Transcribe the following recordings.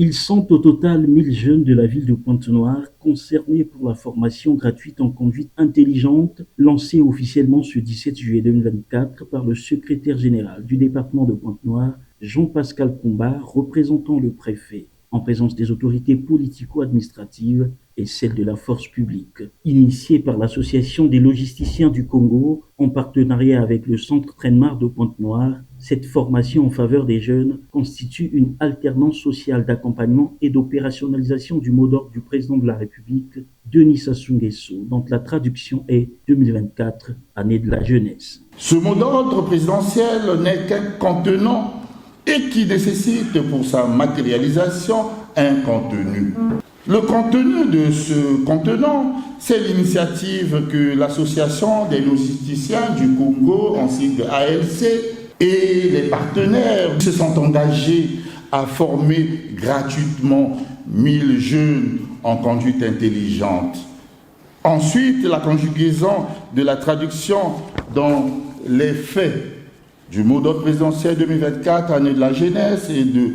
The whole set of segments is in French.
Ils sont au total 1000 jeunes de la ville de Pointe-Noire concernés pour la formation gratuite en conduite intelligente lancée officiellement ce 17 juillet 2024 par le secrétaire général du département de Pointe-Noire, Jean-Pascal Combat, représentant le préfet, en présence des autorités politico-administratives et celles de la force publique. Initiée par l'Association des logisticiens du Congo, en partenariat avec le Centre Trainmar de Pointe-Noire, cette formation en faveur des jeunes constitue une alternance sociale d'accompagnement et d'opérationnalisation du mot d'ordre du président de la République, Denis Sassou Nguesso, dont la traduction est 2024, année de la jeunesse. Ce mot d'ordre présidentiel n'est qu'un contenant et qui nécessite pour sa matérialisation un contenu. Le contenu de ce contenant, c'est l'initiative que l'Association des logisticiens du Congo, en sigle ALC, et les partenaires se sont engagés à former gratuitement 1000 jeunes en conduite intelligente. Ensuite, la conjugaison de la traduction dans les faits du mot d'ordre présidentiel 2024, année de la jeunesse, et de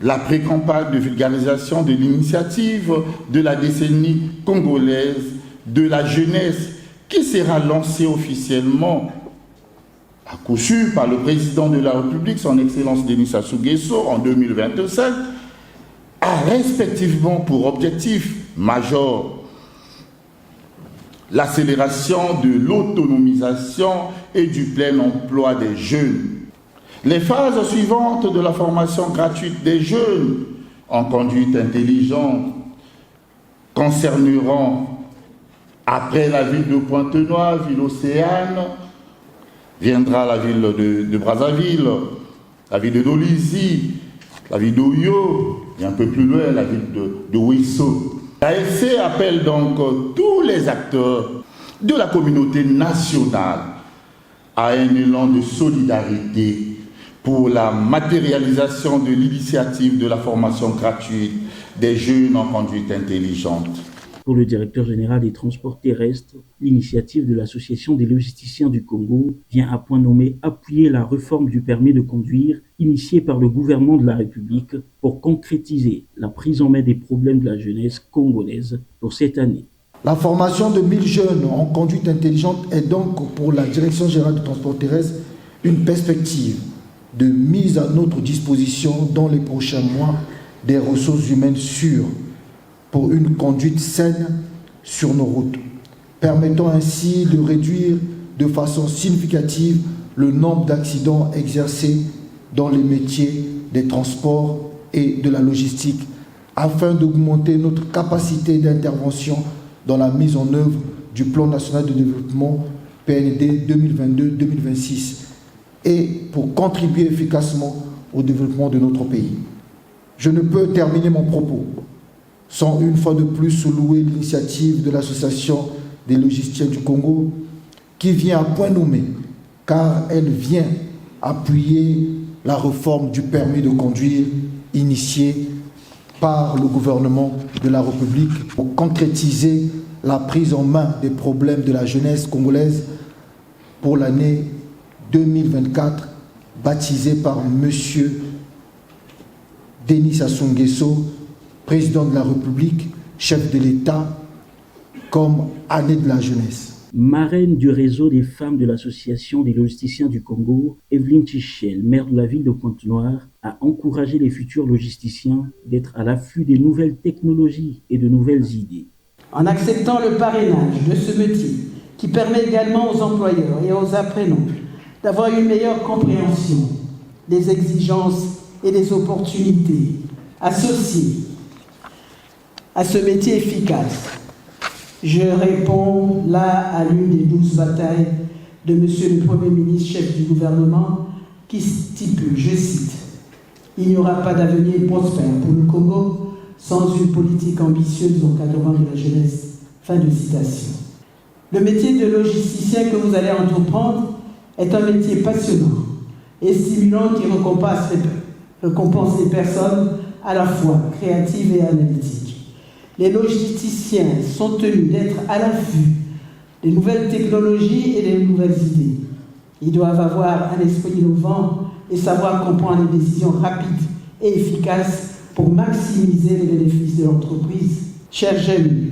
la pré-campagne de vulgarisation de l'initiative de la décennie congolaise de la jeunesse qui sera lancée officiellement à coup sûr par le président de la République, son Excellence Denis Sassou Nguesso, en 2025, a respectivement pour objectif majeur l'accélération de l'autonomisation et du plein emploi des jeunes. Les phases suivantes de la formation gratuite des jeunes en conduite intelligente concerneront, après la ville de Pointe-Noire, ville océane, viendra la ville de Brazzaville, la ville de Dolisie, la ville d'Oyo, et un peu plus loin, la ville de Ouisso. L'AFC appelle donc tous les acteurs de la communauté nationale à un élan de solidarité pour la matérialisation de l'initiative de la formation gratuite des jeunes en conduite intelligente. Pour le directeur général des transports terrestres, l'initiative de l'Association des logisticiens du Congo vient à point nommé appuyer la réforme du permis de conduire initiée par le gouvernement de la République pour concrétiser la prise en main des problèmes de la jeunesse congolaise pour cette année. La formation de 1000 jeunes en conduite intelligente est donc pour la Direction générale du transport terrestre une perspective de mise à notre disposition dans les prochains mois des ressources humaines sûres pour une conduite saine sur nos routes, permettant ainsi de réduire de façon significative le nombre d'accidents exercés dans les métiers des transports et de la logistique, afin d'augmenter notre capacité d'intervention dans la mise en œuvre du Plan national de développement PND 2022-2026 et pour contribuer efficacement au développement de notre pays. Je ne peux terminer mon propos sans une fois de plus louer l'initiative de l'Association des logisticiens du Congo qui vient à point nommé car elle vient appuyer la réforme du permis de conduire initiée par le gouvernement de la République pour concrétiser la prise en main des problèmes de la jeunesse congolaise pour l'année 2024, baptisée par M. Denis Sassou Nguesso, président de la République, chef de l'État, comme année de la jeunesse. Marraine du réseau des femmes de l'Association des logisticiens du Congo, Evelyne Tichel, maire de la ville de Pointe-Noire, a encouragé les futurs logisticiens d'être à l'affût des nouvelles technologies et de nouvelles idées. En acceptant le parrainage de ce métier, qui permet également aux employeurs et aux apprenants d'avoir une meilleure compréhension des exigences et des opportunités associées à ce métier efficace, je réponds là à l'une des 12 batailles de Monsieur le Premier ministre, chef du gouvernement, qui stipule, je cite, « Il n'y aura pas d'avenir prospère pour le Congo sans une politique ambitieuse d'encadrement de la jeunesse. » Fin de citation. Le métier de logisticien que vous allez entreprendre est un métier passionnant et stimulant qui récompense les personnes à la fois créatives et analytiques. Les logisticiens sont tenus d'être à l'affût des nouvelles technologies et des nouvelles idées. Ils doivent avoir un esprit innovant et savoir comprendre les décisions rapides et efficaces pour maximiser les bénéfices de l'entreprise. Chers jeunes,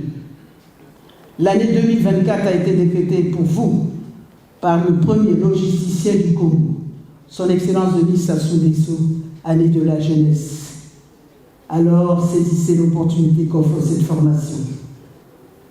l'année 2024 a été décrétée pour vous par le premier logisticien du Congo, son Excellence Denis Sassou Nguesso, année de la jeunesse. Alors, saisissez l'opportunité qu'offre cette formation.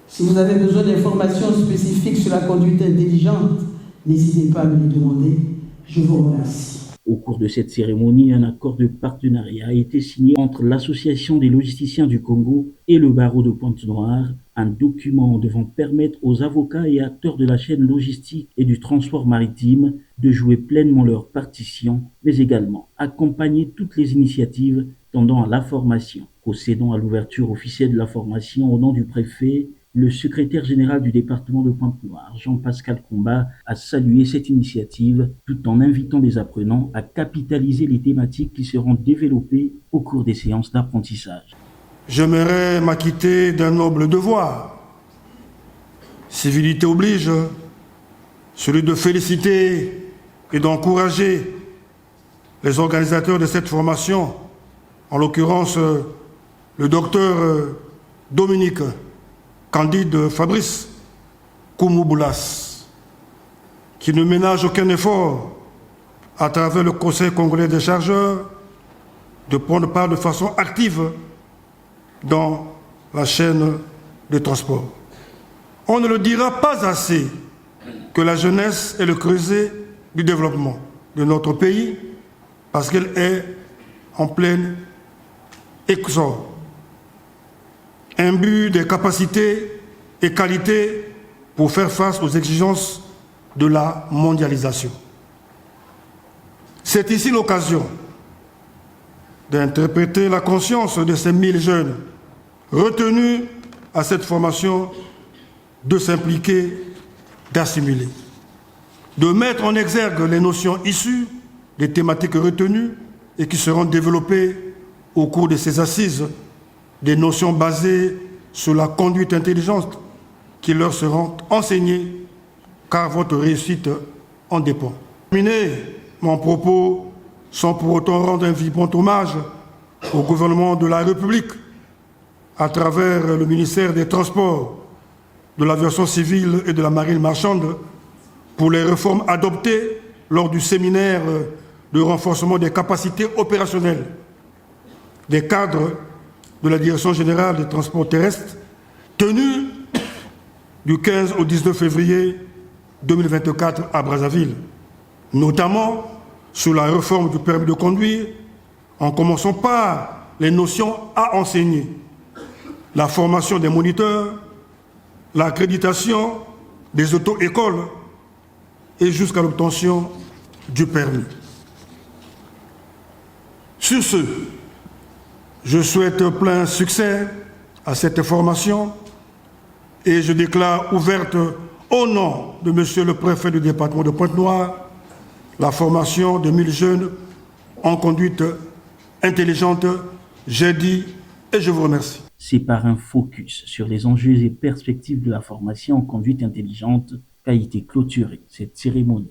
Si vous avez besoin d'informations spécifiques sur la conduite intelligente, n'hésitez pas à me les demander. Je vous remercie. Au cours de cette cérémonie, un accord de partenariat a été signé entre l'Association des logisticiens du Congo et le barreau de Pointe-Noire, un document devant permettre aux avocats et acteurs de la chaîne logistique et du transport maritime de jouer pleinement leur partition, mais également accompagner toutes les initiatives tendant à la formation. Procédant à l'ouverture officielle de la formation au nom du préfet, le secrétaire général du département de Pointe-Noire, Jean-Pascal Combat, a salué cette initiative tout en invitant les apprenants à capitaliser les thématiques qui seront développées au cours des séances d'apprentissage. J'aimerais m'acquitter d'un noble devoir. Civilité oblige, celui de féliciter et d'encourager les organisateurs de cette formation, en l'occurrence le docteur Dominique Candide Fabrice Koumouboulas, qui ne ménage aucun effort à travers le Conseil congolais des chargeurs de prendre part de façon active dans la chaîne de transport. On ne le dira pas assez que la jeunesse est le creuset du développement de notre pays parce qu'elle est en pleine exode, imbue des capacités et qualités pour faire face aux exigences de la mondialisation. C'est ici l'occasion d'interpréter la conscience de ces 1000 jeunes retenus à cette formation, de s'impliquer, d'assimiler, de mettre en exergue les notions issues des thématiques retenues et qui seront développées au cours de ces assises, des notions basées sur la conduite intelligente qui leur seront enseignées, car votre réussite en dépend. Terminer mon propos sans pour autant rendre un vibrant hommage au gouvernement de la République à travers le ministère des Transports, de l'aviation civile et de la marine marchande pour les réformes adoptées lors du séminaire de renforcement des capacités opérationnelles des cadres de la Direction générale des transports terrestres tenu du 15 au 19 février 2024 à Brazzaville, notamment sur la réforme du permis de conduire, en commençant par les notions à enseigner, la formation des moniteurs, l'accréditation des auto-écoles et jusqu'à l'obtention du permis. Sur ce, je souhaite plein succès à cette formation et je déclare ouverte au nom de Monsieur le Préfet du département de Pointe-Noire la formation de 1000 jeunes en conduite intelligente. J'ai dit et je vous remercie. C'est par un focus sur les enjeux et perspectives de la formation en conduite intelligente qu'a été clôturée cette cérémonie.